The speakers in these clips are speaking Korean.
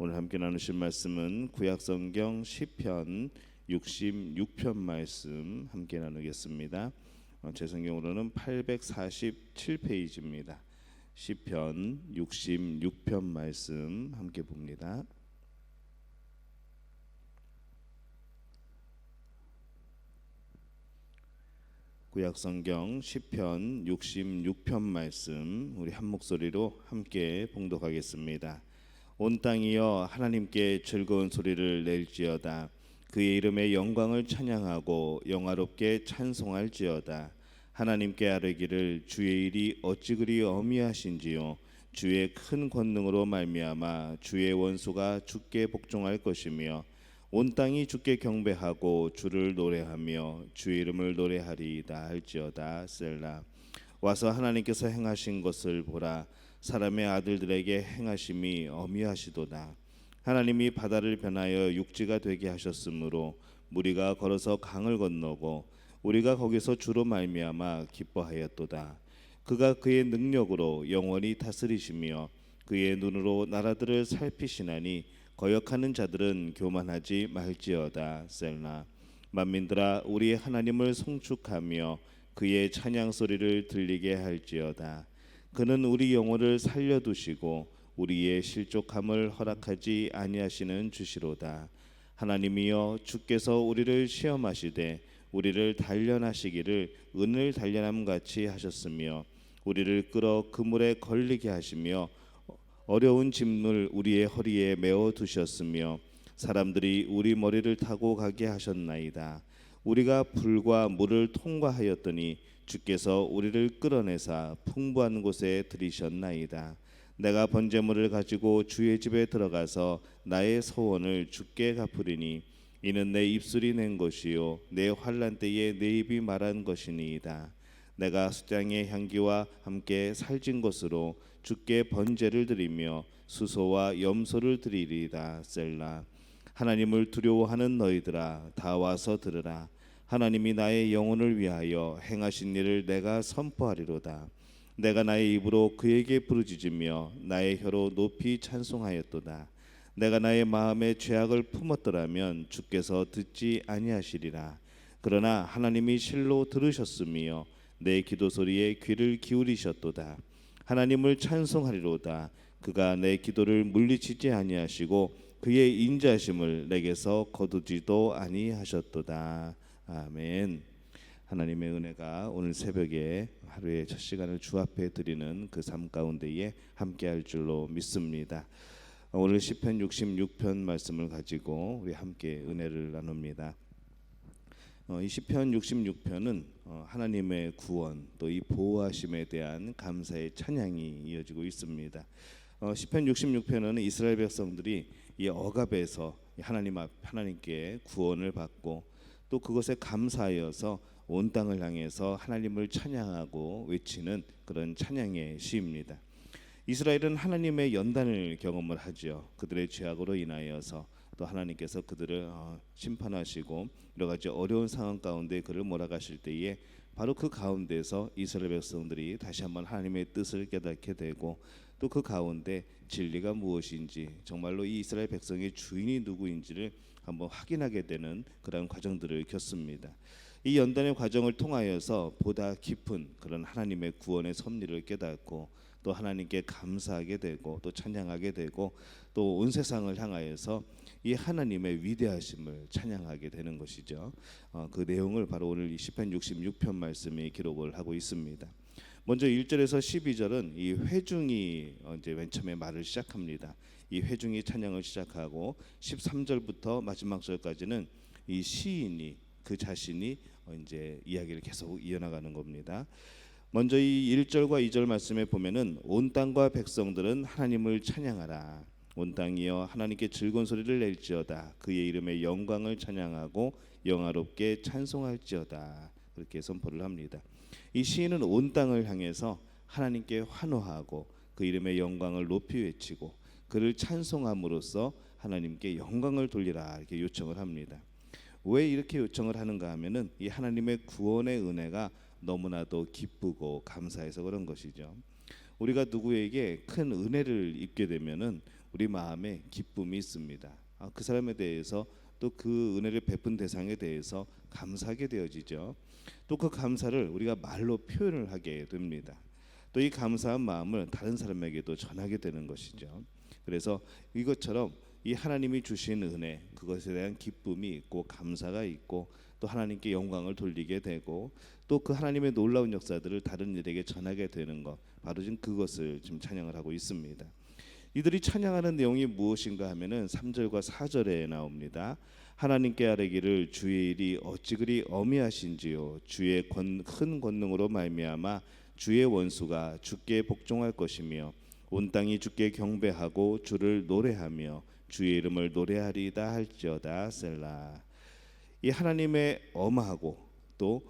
오늘 함께 나누실 말씀은 구약성경 시편 66편 말씀 함께 나누겠습니다. 제 성경으로는 847페이지입니다. 시편 66편 말씀 함께 봅니다. 구약성경 시편 66편 말씀 우리 한 목소리로 함께 봉독하겠습니다. 온 땅이여 하나님께 즐거운 소리를 낼지어다. 그의 이름의 영광을 찬양하고 영화롭게 찬송할지어다. 하나님께 아뢰기를 주의 일이 어찌 그리 어미하신지요. 주의 큰 권능으로 말미암아 주의 원수가 주께 복종할 것이며 온 땅이 주께 경배하고 주를 노래하며 주의 이름을 노래하리이다 할지어다. 셀라. 와서 하나님께서 행하신 것을 보라. 사람의 아들들에게 행하심이 어미하시도다. 하나님이 바다를 변하여 육지가 되게 하셨으므로 무리가 걸어서 강을 건너고 우리가 거기서 주로 말미암아 기뻐하였도다. 그가 그의 능력으로 영원히 다스리시며 그의 눈으로 나라들을 살피시나니 거역하는 자들은 교만하지 말지어다. 셀라. 만민들아 우리의 하나님을 송축하며 그의 찬양 소리를 들리게 할지어다. 그는 우리 영혼을 살려두시고 우리의 실족함을 허락하지 아니하시는 주시로다. 하나님이여 주께서 우리를 시험하시되 우리를 단련하시기를 은을 단련함같이 하셨으며 우리를 끌어 그물에 걸리게 하시며 어려운 짐을 우리의 허리에 메어 두셨으며 사람들이 우리 머리를 타고 가게 하셨나이다. 우리가 불과 물을 통과하였더니 주께서 우리를 끌어내사 풍부한 곳에 들이셨나이다. 내가 번제물을 가지고 주의 집에 들어가서 나의 소원을 주께 갚으리니 이는 내 입술이 낸 것이요 내 환난 때에 내 입이 말한 것이니이다. 내가 수장의 향기와 함께 살찐 것으로 주께 번제를 드리며 수소와 염소를 드리리이다. 셀라. 하나님을 두려워하는 너희들아 다 와서 들으라. 하나님이 나의 영혼을 위하여 행하신 일을 내가 선포하리로다. 내가 나의 입으로 그에게 부르짖으며 나의 혀로 높이 찬송하였도다. 내가 나의 마음에 죄악을 품었더라면 주께서 듣지 아니하시리라. 그러나 하나님이 실로 들으셨으며 내 기도 소리에 귀를 기울이셨도다. 하나님을 찬송하리로다. 그가 내 기도를 물리치지 아니하시고 그의 인자심을 내게서 거두지도 아니하셨도다. 아멘. 하나님의 은혜가 오늘 새벽에 하루의 첫 시간을 주 앞에 드리는 그 삶 가운데에 함께할 줄로 믿습니다. 오늘 시편 66편 말씀을 가지고 우리 함께 은혜를 나눕니다. 이 시편 66편은 하나님의 구원 또 이 보호하심에 대한 감사의 찬양이 이어지고 있습니다. 시편 66편은 이스라엘 백성들이 이 억압에서 하나님께 구원을 받고 또 그것에 감사하여서 온 땅을 향해서 하나님을 찬양하고 외치는 그런 찬양의 시입니다. 이스라엘은 하나님의 연단을 경험을 하죠. 그들의 죄악으로 인하여서 또 하나님께서 그들을 심판하시고 여러 가지 어려운 상황 가운데 그를 몰아가실 때에 바로 그 가운데서 이스라엘 백성들이 다시 한번 하나님의 뜻을 깨닫게 되고 또 그 가운데 진리가 무엇인지 정말로 이 이스라엘 백성의 주인이 누구인지를 한번 확인하게 되는 그런 과정들을 겪습니다. 이 연단의 과정을 통하여서 보다 깊은 그런 하나님의 구원의 섭리를 깨닫고 또 하나님께 감사하게 되고 또 찬양하게 되고 또 온 세상을 향하여서 이 하나님의 위대하심을 찬양하게 되는 것이죠. 그 내용을 바로 오늘 이 시편 66편 말씀이 기록을 하고 있습니다. 먼저 1절에서 12절은 이 회중이 이제 맨 처음에 말을 시작합니다. 이 회중이 찬양을 시작하고 13절부터 마지막 절까지는 이 시인이 그 자신이 이제 이야기를 계속 이어나가는 겁니다. 먼저 이 1절과 2절 말씀에 보면은 온 땅과 백성들은 하나님을 찬양하라. 온 땅이여 하나님께 즐거운 소리를 낼지어다. 그의 이름의 영광을 찬양하고 영화롭게 찬송할지어다. 그렇게 선포를 합니다. 이 시인은 온 땅을 향해서 하나님께 환호하고 그 이름의 영광을 높이 외치고 그를 찬송함으로써 하나님께 영광을 돌리라 이렇게 요청을 합니다. 왜 이렇게 요청을 하는가 하면은 이 하나님의 구원의 은혜가 너무나도 기쁘고 감사해서 그런 것이죠. 우리가 누구에게 큰 은혜를 입게 되면은 우리 마음에 기쁨이 있습니다. 그 사람에 대해서 또 그 은혜를 베푼 대상에 대해서 감사하게 되어지죠. 또 그 감사를 우리가 말로 표현을 하게 됩니다. 또 이 감사한 마음을 다른 사람에게도 전하게 되는 것이죠. 그래서 이것처럼 이 하나님이 주신 은혜, 그것에 대한 기쁨이 있고 감사가 있고 또 하나님께 영광을 돌리게 되고 또 그 하나님의 놀라운 역사들을 다른 이들에게 전하게 되는 것, 바로 지금 그것을 지금 찬양을 하고 있습니다. 이들이 찬양하는 내용이 무엇인가 하면은 3절과 4절에 나옵니다. 하나님께 아뢰기를 주의 일이 어찌 그리 어미하신지요. 주의 큰 권능으로 말미암아 주의 원수가 주께 복종할 것이며 온 땅이 주께 경배하고 주를 노래하며 주의 이름을 노래하리다 할지어다. 셀라. 이 하나님의 엄하고 또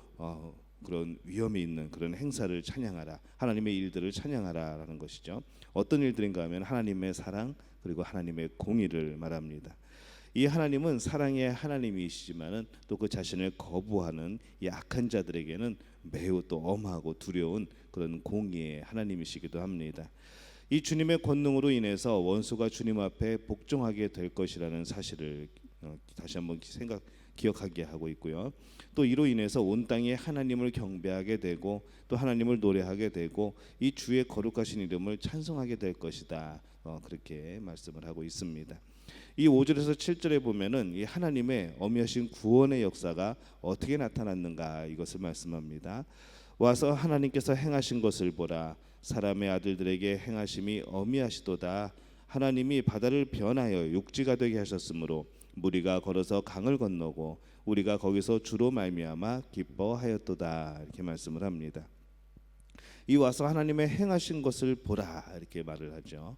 그런 위험이 있는 그런 행사를 찬양하라, 하나님의 일들을 찬양하라라는 것이죠. 어떤 일들인가 하면 하나님의 사랑 그리고 하나님의 공의를 말합니다. 이 하나님은 사랑의 하나님이시지만은 또 그 자신을 거부하는 이 악한 자들에게는 매우 또 엄하고 두려운 그런 공의의 하나님이시기도 합니다. 이 주님의 권능으로 인해서 원수가 주님 앞에 복종하게 될 것이라는 사실을 다시 한번 기억하게 하고 있고요. 또 이로 인해서 온 땅에 하나님을 경배하게 되고 또 하나님을 노래하게 되고 이 주의 거룩하신 이름을 찬송하게 될 것이다. 그렇게 말씀을 하고 있습니다. 이 5절에서 7절에 보면은 이 하나님의 어미하신 구원의 역사가 어떻게 나타났는가 이것을 말씀합니다. 와서 하나님께서 행하신 것을 보라. 사람의 아들들에게 행하심이 어미하시도다. 하나님이 바다를 변하여 육지가 되게 하셨으므로 무리가 걸어서 강을 건너고 우리가 거기서 주로 말미암아 기뻐하였도다. 이렇게 말씀을 합니다. 이 와서 하나님의 행하신 것을 보라 이렇게 말을 하죠.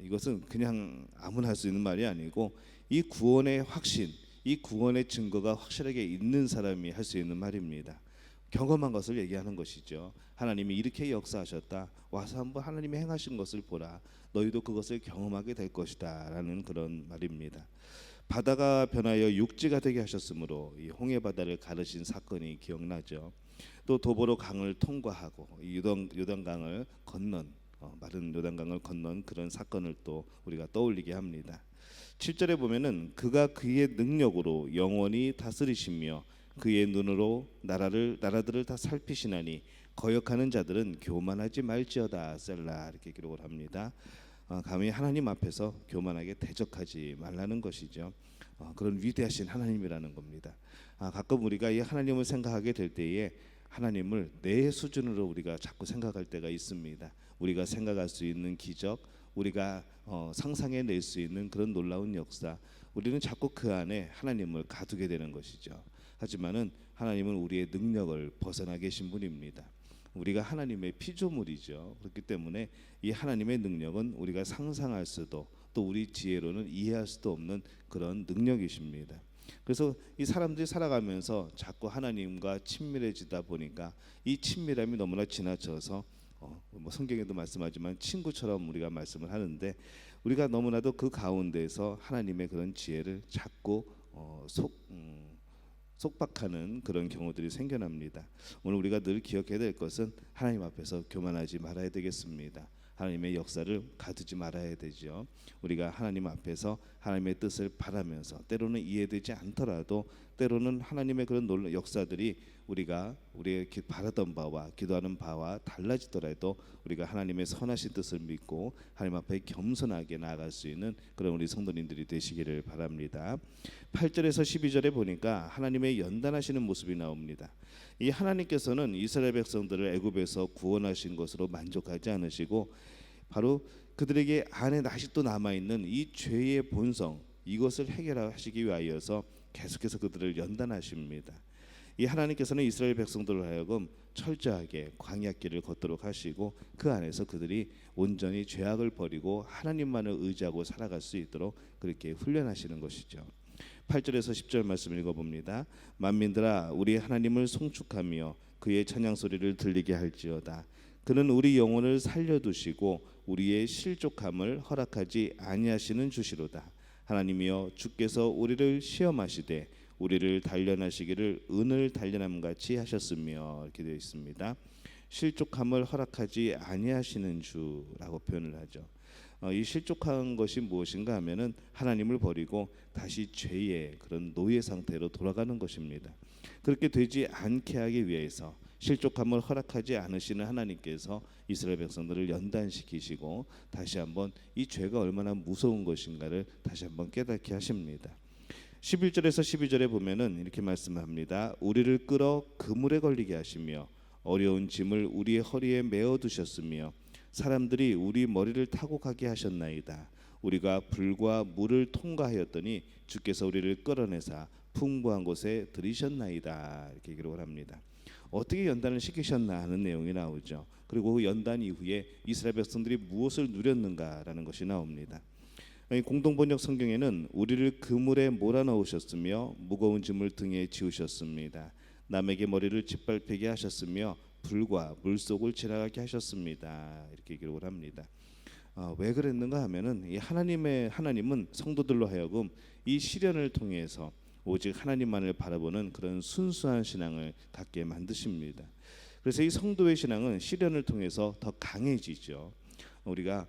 이것은 그냥 아무나 할 수 있는 말이 아니고 이 구원의 확신, 이 구원의 증거가 확실하게 있는 사람이 할 수 있는 말입니다. 경험한 것을 얘기하는 것이죠. 하나님이 이렇게 역사하셨다. 와서 한번 하나님이 행하신 것을 보라. 너희도 그것을 경험하게 될 것이다 라는 그런 말입니다. 바다가 변하여 육지가 되게 하셨으므로 이 홍해 바다를 가르신 사건이 기억나죠. 또 도보로 강을 통과하고 이 요단강을 건넌 마른 요단강을 건넌 그런 사건을 또 우리가 떠올리게 합니다. 7절에 보면은 그가 그의 능력으로 영원히 다스리시며 그의 눈으로 나라들을 다 살피시나니 거역하는 자들은 교만하지 말지어다. 셀라. 이렇게 기록을 합니다. 감히 하나님 앞에서 교만하게 대적하지 말라는 것이죠. 그런 위대하신 하나님이라는 겁니다. 가끔 우리가 이 하나님을 생각하게 될 때에 하나님을 내 수준으로 우리가 자꾸 생각할 때가 있습니다. 우리가 생각할 수 있는 기적, 우리가 상상해낼 수 있는 그런 놀라운 역사, 우리는 자꾸 그 안에 하나님을 가두게 되는 것이죠. 하지만은 하나님은 우리의 능력을 벗어나 계신 분입니다. 우리가 하나님의 피조물이죠. 그렇기 때문에 이 하나님의 능력은 우리가 상상할 수도 또 우리 지혜로는 이해할 수도 없는 그런 능력이십니다. 그래서 이 사람들이 살아가면서 자꾸 하나님과 친밀해지다 보니까 이 친밀함이 너무나 지나쳐서 성경에도 말씀하지만 친구처럼 우리가 말씀을 하는데 우리가 너무나도 그 가운데에서 하나님의 그런 지혜를 자꾸 속박하는 그런 경우들이 생겨납니다. 오늘 우리가 늘 기억해야 될 것은 하나님 앞에서 교만하지 말아야 되겠습니다. 하나님의 역사를 가두지 말아야 되죠. 우리가 하나님 앞에서 하나님의 뜻을 바라면서 때로는 이해되지 않더라도 때로는 하나님의 그런 놀라운 역사들이 우리가 우리의 바라던 바와 기도하는 바와 달라지더라도 우리가 하나님의 선하신 뜻을 믿고 하나님 앞에 겸손하게 나아갈 수 있는 그런 우리 성도님들이 되시기를 바랍니다. 8절에서 12절에 보니까 하나님의 연단하시는 모습이 나옵니다. 이 하나님께서는 이스라엘 백성들을 애굽에서 구원하신 것으로 만족하지 않으시고 바로 그들에게 안에 아직도 남아있는 이 죄의 본성, 이것을 해결하시기 위하여서 계속해서 그들을 연단하십니다. 이 하나님께서는 이스라엘 백성들을 하여금 철저하게 광야길을 걷도록 하시고 그 안에서 그들이 온전히 죄악을 버리고 하나님만을 의지하고 살아갈 수 있도록 그렇게 훈련하시는 것이죠. 8절에서 10절 말씀을 읽어봅니다. 만민들아 우리 하나님을 송축하며 그의 찬양 소리를 들리게 할지어다. 그는 우리 영혼을 살려두시고 우리의 실족함을 허락하지 아니하시는 주시로다. 하나님이여 주께서 우리를 시험하시되 우리를 단련하시기를 은을 단련함 같이 하셨으며 이렇게 되어 있습니다. 실족함을 허락하지 아니하시는 주라고 표현을 하죠. 이 실족한 것이 무엇인가 하면은 하나님을 버리고 다시 죄의 그런 노예 상태로 돌아가는 것입니다. 그렇게 되지 않게 하기 위해서 실족함을 허락하지 않으시는 하나님께서 이스라엘 백성들을 연단시키시고 다시 한번 이 죄가 얼마나 무서운 것인가를 다시 한번 깨닫게 하십니다. 11절에서 12절에 보면은 이렇게 말씀합니다. 우리를 끌어 그물에 걸리게 하시며 어려운 짐을 우리의 허리에 메어 두셨으며 사람들이 우리 머리를 타고 가게 하셨나이다. 우리가 불과 물을 통과하였더니 주께서 우리를 끌어내사 풍부한 곳에 들이셨나이다. 이렇게 기록을 합니다. 어떻게 연단을 시키셨나 하는 내용이 나오죠. 그리고 그 연단 이후에 이스라엘 백성들이 무엇을 누렸는가라는 것이 나옵니다. 공동번역 성경에는 우리를 그물에 몰아넣으셨으며 무거운 짐을 등에 지우셨습니다. 남에게 머리를 짓밟히게 하셨으며 불과 물속을 지나가게 하셨습니다. 이렇게 기록을 합니다. 왜 그랬는가 하면은 이 하나님은 성도들로 하여금 이 시련을 통해서 오직 하나님만을 바라보는 그런 순수한 신앙을 갖게 만드십니다. 그래서 이 성도의 신앙은 시련을 통해서 더 강해지죠. 우리가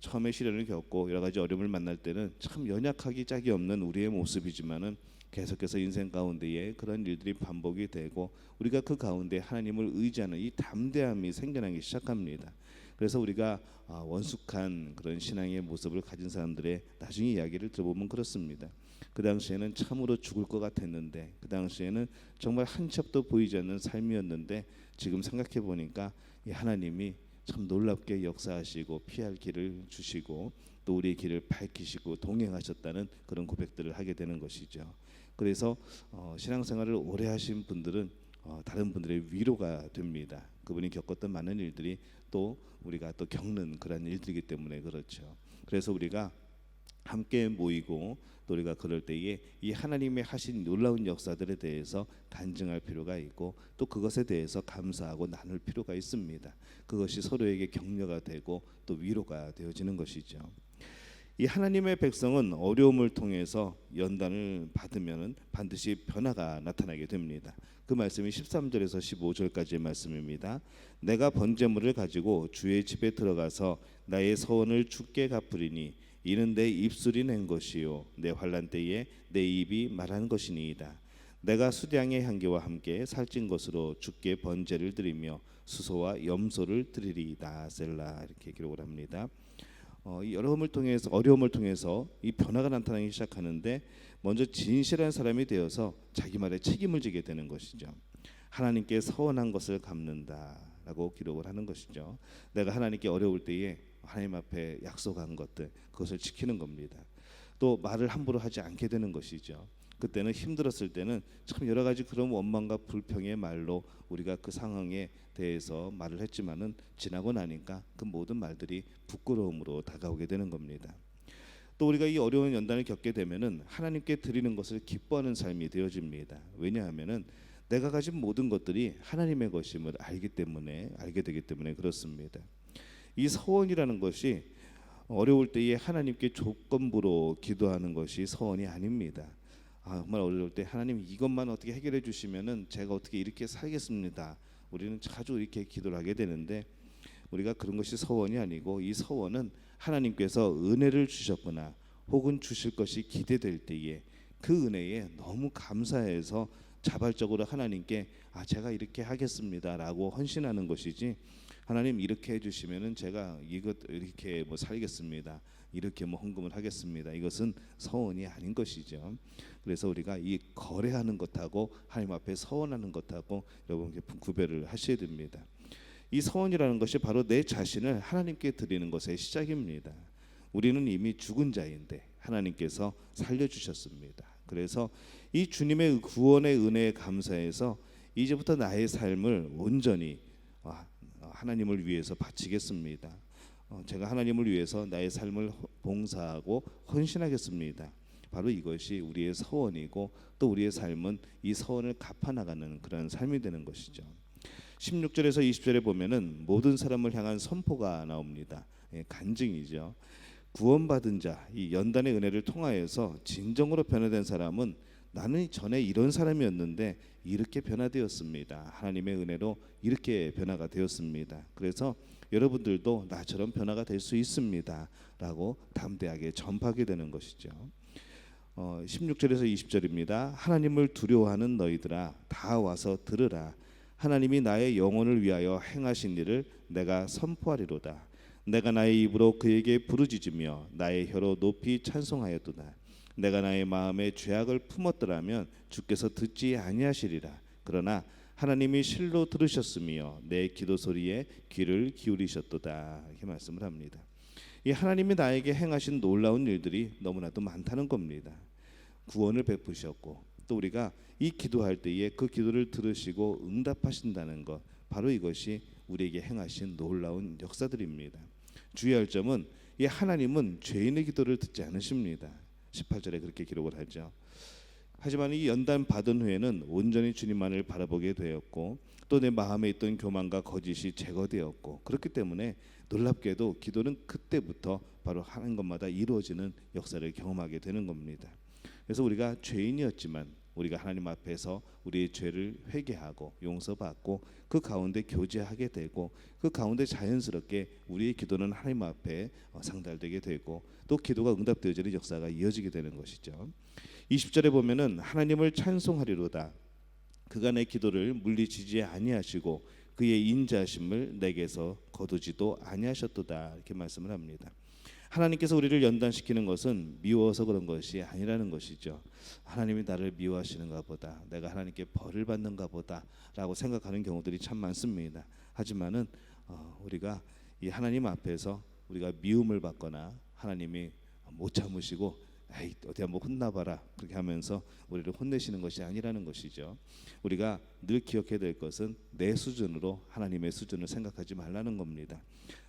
처음에 시련을 겪고 여러 가지 어려움을 만날 때는 참 연약하기 짝이 없는 우리의 모습이지만은 계속해서 인생 가운데에 그런 일들이 반복이 되고 우리가 그 가운데 하나님을 의지하는 이 담대함이 생겨나기 시작합니다. 그래서 우리가 원숙한 그런 신앙의 모습을 가진 사람들의 나중에 이야기를 들어보면 그렇습니다. 그 당시에는 참으로 죽을 것 같았는데, 그 당시에는 정말 한 첩도 보이지 않는 삶이었는데 지금 생각해 보니까 이 하나님이 참 놀랍게 역사하시고 피할 길을 주시고 또 우리의 길을 밝히시고 동행하셨다는 그런 고백들을 하게 되는 것이죠. 그래서 신앙생활을 오래 하신 분들은 다른 분들의 위로가 됩니다. 그분이 겪었던 많은 일들이 또 우리가 또 겪는 그런 일들이기 때문에 그렇죠. 그래서 우리가 함께 모이고 또 우리가 그럴 때에 이 하나님의 하신 놀라운 역사들에 대해서 간증할 필요가 있고 또 그것에 대해서 감사하고 나눌 필요가 있습니다. 그것이 서로에게 격려가 되고 또 위로가 되어지는 것이죠. 이 하나님의 백성은 어려움을 통해서 연단을 받으면 반드시 변화가 나타나게 됩니다. 그 말씀이 13절에서 15절까지의 말씀입니다. 내가 번제물을 가지고 주의 집에 들어가서 나의 서원을 주께 갚으리니 이는 내 입술이 낸 것이요 내 환난 때에 내 입이 말한 것이니이다. 내가 수량의 향기와 함께 살찐 것으로 주께 번제를 드리며 수소와 염소를 드리리이다. 셀라. 이렇게 기록을 합니다. 이 어려움을 통해서 이 변화가 나타나기 시작하는데 먼저 진실한 사람이 되어서 자기 말에 책임을 지게 되는 것이죠. 하나님께 서원한 것을 갚는다라고 기록을 하는 것이죠. 내가 하나님께 어려울 때에 하나님 앞에 약속한 것들 그것을 지키는 겁니다. 또 말을 함부로 하지 않게 되는 것이죠. 그때는 힘들었을 때는 참 여러 가지 그런 원망과 불평의 말로 우리가 그 상황에 대해서 말을 했지만은 지나고 나니까 그 모든 말들이 부끄러움으로 다가오게 되는 겁니다. 또 우리가 이 어려운 연단을 겪게 되면은 하나님께 드리는 것을 기뻐하는 삶이 되어집니다. 왜냐하면은 내가 가진 모든 것들이 하나님의 것임을 알게 되기 때문에 그렇습니다. 이 서원이라는 것이 어려울 때에 하나님께 조건부로 기도하는 것이 서원이 아닙니다. 정말 어려울 때 하나님 이것만 어떻게 해결해 주시면은 제가 어떻게 이렇게 살겠습니다. 우리는 자주 이렇게 기도를 하게 되는데 우리가 그런 것이 서원이 아니고 이 서원은 하나님께서 은혜를 주셨거나 혹은 주실 것이 기대될 때에 그 은혜에 너무 감사해서 자발적으로 하나님께 제가 이렇게 하겠습니다라고 헌신하는 것이지 하나님 이렇게 해주시면은 제가 이것 이렇게 살겠습니다. 이렇게 헌금을 하겠습니다. 이것은 서원이 아닌 것이죠. 그래서 우리가 이 거래하는 것하고 하나님 앞에 서원하는 것하고 여러분 구별을 하셔야 됩니다. 이 서원이라는 것이 바로 내 자신을 하나님께 드리는 것의 시작입니다. 우리는 이미 죽은 자인데 하나님께서 살려주셨습니다. 그래서 이 주님의 구원의 은혜에 감사해서 이제부터 나의 삶을 온전히 하나님을 위해서 바치겠습니다. 제가 하나님을 위해서 나의 삶을 봉사하고 헌신하겠습니다. 바로 이것이 우리의 서원이고 또 우리의 삶은 이 서원을 갚아나가는 그런 삶이 되는 것이죠. 16절에서 20절에 보면은 모든 사람을 향한 선포가 나옵니다. 간증이죠. 구원받은 자, 이 연단의 은혜를 통하여서 진정으로 변화된 사람은 나는 전에 이런 사람이었는데 이렇게 변화되었습니다. 하나님의 은혜로 이렇게 변화가 되었습니다. 그래서 여러분들도 나처럼 변화가 될 수 있습니다 라고 담대하게 전파하게 되는 것이죠. 16절에서 20절입니다. 하나님을 두려워하는 너희들아 다 와서 들으라. 하나님이 나의 영혼을 위하여 행하신 일을 내가 선포하리로다. 내가 나의 입으로 그에게 부르짖으며 나의 혀로 높이 찬송하였도다. 내가 나의 마음에 죄악을 품었더라면 주께서 듣지 아니하시리라. 그러나 하나님이 실로 들으셨으며 내 기도 소리에 귀를 기울이셨도다. 이렇게 말씀을 합니다. 이 하나님이 나에게 행하신 놀라운 일들이 너무나도 많다는 겁니다. 구원을 베푸셨고 또 우리가 이 기도할 때에 그 기도를 들으시고 응답하신다는 것, 바로 이것이 우리에게 행하신 놀라운 역사들입니다. 주의할 점은 이 하나님은 죄인의 기도를 듣지 않으십니다. 18절에 그렇게 기록을 하죠. 하지만 이 연단 받은 후에는 온전히 주님만을 바라보게 되었고 또 내 마음에 있던 교만과 거짓이 제거되었고, 그렇기 때문에 놀랍게도 기도는 그때부터 바로 하는 것마다 이루어지는 역사를 경험하게 되는 겁니다. 그래서 우리가 죄인이었지만 우리가 하나님 앞에서 우리의 죄를 회개하고 용서받고 그 가운데 교제하게 되고 그 가운데 자연스럽게 우리의 기도는 하나님 앞에 상달되게 되고 또 기도가 응답되어지는 역사가 이어지게 되는 것이죠. 20절에 보면은 하나님을 찬송하리로다. 그가 내 기도를 물리치지 아니하시고 그의 인자하심을 내게서 거두지도 아니하셨도다. 이렇게 말씀을 합니다. 하나님께서 우리를 연단시키는 것은 미워서 그런 것이 아니라는 것이죠. 하나님이 나를 미워하시는가 보다, 내가 하나님께 벌을 받는가 보다 라고 생각하는 경우들이 참 많습니다. 하지만은 우리가 이 하나님 앞에서 우리가 미움을 받거나 하나님이 못 참으시고 에이 어디 한번 혼나봐라 그렇게 하면서 우리를 혼내시는 것이 아니라는 것이죠. 우리가 늘 기억해야 될 것은 내 수준으로 하나님의 수준을 생각하지 말라는 겁니다.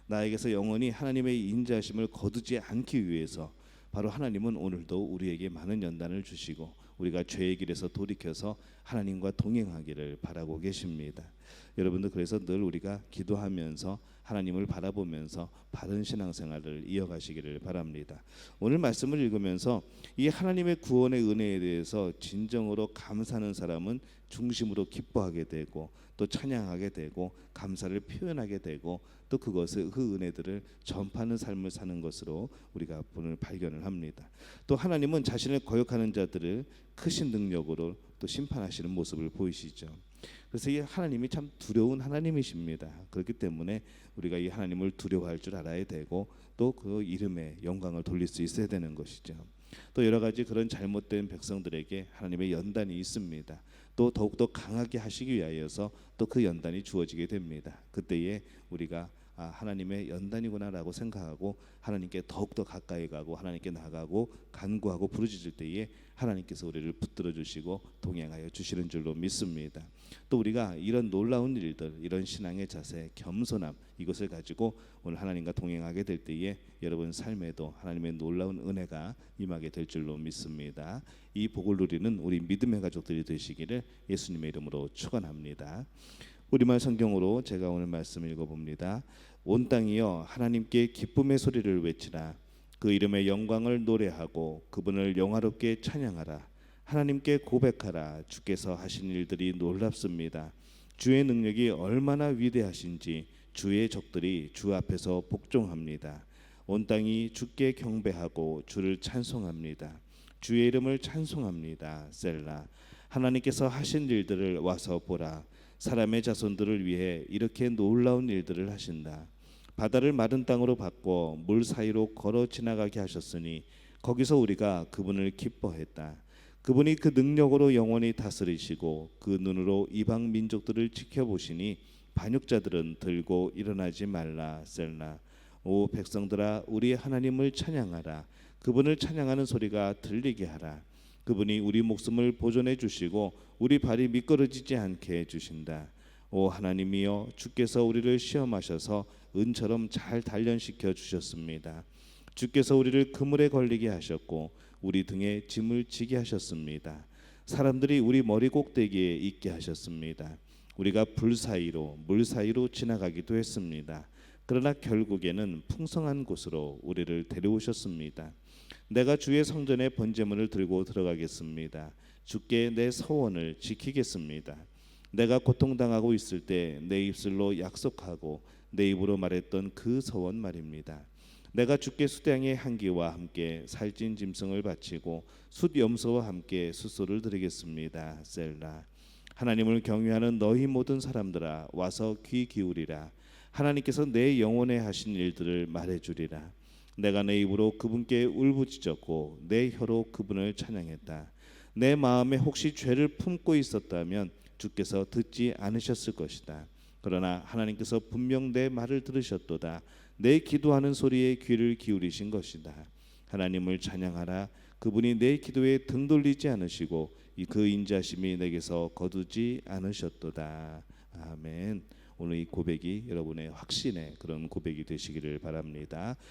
나에게서 영원히 하나님의 인자하심을 거두지 않기 위해서 바로 하나님은 오늘도 우리에게 많은 연단을 주시고 우리가 죄의 길에서 돌이켜서 하나님과 동행하기를 바라고 계십니다. 여러분들, 그래서 늘 우리가 기도하면서 하나님을 바라보면서 바른 신앙생활을 이어가시기를 바랍니다. 오늘 말씀을 읽으면서 이 하나님의 구원의 은혜에 대해서 진정으로 감사하는 사람은 중심으로 기뻐하게 되고 또 찬양하게 되고 감사를 표현하게 되고 또 그것을 그 은혜들을 전파하는 삶을 사는 것으로 우리가 오늘 발견을 합니다. 또 하나님은 자신을 거역하는 자들을 크신 능력으로 또 심판하시는 모습을 보이시죠. 그래서 이 하나님이 참 두려운 하나님이십니다. 그렇기 때문에 우리가 이 하나님을 두려워할 줄 알아야 되고 또 그 이름에 영광을 돌릴 수 있어야 되는 것이죠. 또 여러 가지 그런 잘못된 백성들에게 하나님의 연단이 있습니다. 또 더욱더 강하게 하시기 위하여서 또 그 연단이 주어지게 됩니다. 그때에 우리가 하나님의 연단이구나라고 생각하고 하나님께 더욱더 가까이 가고 하나님께 나가고 간구하고 부르짖을 때에 하나님께서 우리를 붙들어 주시고 동행하여 주시는 줄로 믿습니다. 또 우리가 이런 놀라운 일들, 이런 신앙의 자세, 겸손함, 이것을 가지고 오늘 하나님과 동행하게 될 때에 여러분 삶에도 하나님의 놀라운 은혜가 임하게 될 줄로 믿습니다. 이 복을 누리는 우리 믿음의 가족들이 되시기를 예수님의 이름으로 축원합니다. 우리말 성경으로 제가 오늘 말씀 읽어봅니다. 온 땅이여 하나님께 기쁨의 소리를 외치라. 그 이름의 영광을 노래하고 그분을 영화롭게 찬양하라. 하나님께 고백하라. 주께서 하신 일들이 놀랍습니다. 주의 능력이 얼마나 위대하신지 주의 적들이 주 앞에서 복종합니다. 온 땅이 주께 경배하고 주를 찬송합니다. 주의 이름을 찬송합니다. 셀라. 하나님께서 하신 일들을 와서 보라. 사람의 자손들을 위해 이렇게 놀라운 일들을 하신다. 바다를 마른 땅으로 바꿔 물 사이로 걸어 지나가게 하셨으니 거기서 우리가 그분을 기뻐했다. 그분이 그 능력으로 영원히 다스리시고 그 눈으로 이방 민족들을 지켜보시니 반역자들은 들고 일어나지 말라. 셀라. 오 백성들아 우리 하나님을 찬양하라. 그분을 찬양하는 소리가 들리게 하라. 그분이 우리 목숨을 보존해 주시고 우리 발이 미끄러지지 않게 해주신다. 오 하나님이여 주께서 우리를 시험하셔서 은처럼 잘 단련시켜 주셨습니다. 주께서 우리를 그물에 걸리게 하셨고 우리 등에 짐을 지게 하셨습니다. 사람들이 우리 머리 꼭대기에 있게 하셨습니다. 우리가 불 사이로 물 사이로 지나가기도 했습니다. 그러나 결국에는 풍성한 곳으로 우리를 데려오셨습니다. 내가 주의 성전에 번제물을 들고 들어가겠습니다. 주께 내 서원을 지키겠습니다. 내가 고통당하고 있을 때 내 입술로 약속하고 내 입으로 말했던 그 서원 말입니다. 내가 주께 수량의 향기와 함께 살찐 짐승을 바치고 숫 염소와 함께 숫소를 드리겠습니다. 셀라. 하나님을 경외하는 너희 모든 사람들아 와서 귀 기울이라. 하나님께서 내 영혼에 하신 일들을 말해주리라. 내가 내 입으로 그분께 울부짖었고 내 혀로 그분을 찬양했다. 내 마음에 혹시 죄를 품고 있었다면 주께서 듣지 않으셨을 것이다. 그러나 하나님께서 분명 내 말을 들으셨도다. 내 기도하는 소리에 귀를 기울이신 것이다. 하나님을 찬양하라. 그분이 내 기도에 등 돌리지 않으시고 그 인자심이 내게서 거두지 않으셨도다. 아멘. 오늘 이 고백이 여러분의 확신의 그런 고백이 되시기를 바랍니다.